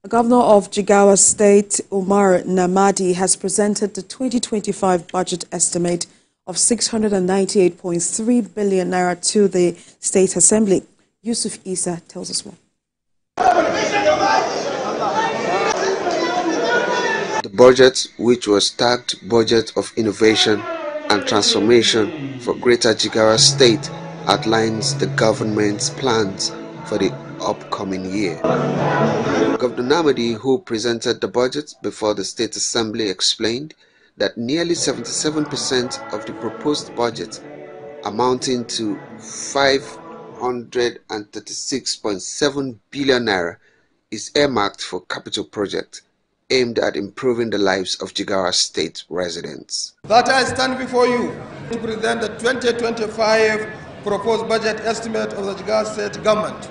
The governor of Jigawa State, Namadi, has presented the 2025 budget estimate of 698.3 billion naira to the State Assembly. Yusuf Isa tells us more. The budget, which was tagged Budget of Innovation and Transformation for Greater Jigawa State, outlines the government's plans for the upcoming year. Governor Namadi, who presented the budget before the State Assembly, explained that nearly 77% of the proposed budget, amounting to 536.7 billion naira, is earmarked for capital projects aimed at improving the lives of Jigawa State residents. That I stand before you to present the 2025 proposed budget estimate of the Jigawa State government.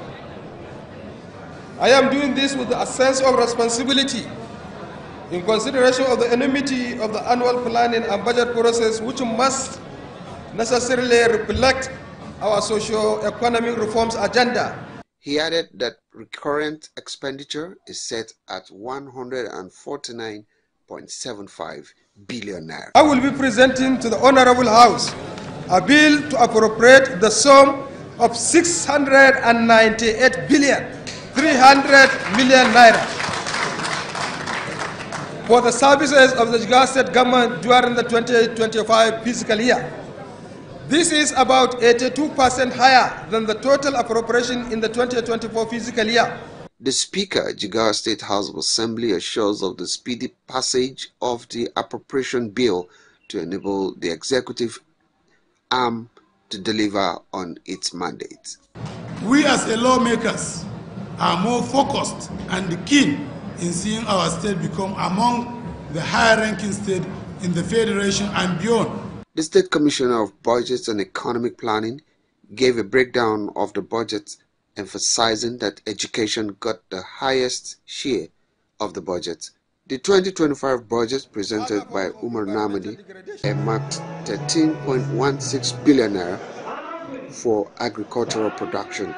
I am doing this with a sense of responsibility in consideration of the enormity of the annual planning and budget process, which must necessarily reflect our socio-economic reforms agenda. He added that recurrent expenditure is set at 149.75 billion naira. I will be presenting to the Honorable House a bill to appropriate the sum of 698 billion 300 million naira for the services of the Jigawa State government during the 2025 fiscal year. This is about 82% higher than the total appropriation in the 2024 fiscal year. The Speaker, Jigawa State House of Assembly, assures of the speedy passage of the appropriation bill to enable the executive arm to deliver on its mandate. We as lawmakers are more focused and keen in seeing our state become among the higher-ranking states in the Federation and beyond. The State Commissioner of Budgets and Economic Planning gave a breakdown of the budget, emphasizing that education got the highest share of the budget. The 2025 budget presented by Namadi earmarked 13.16 billion naira for agricultural production,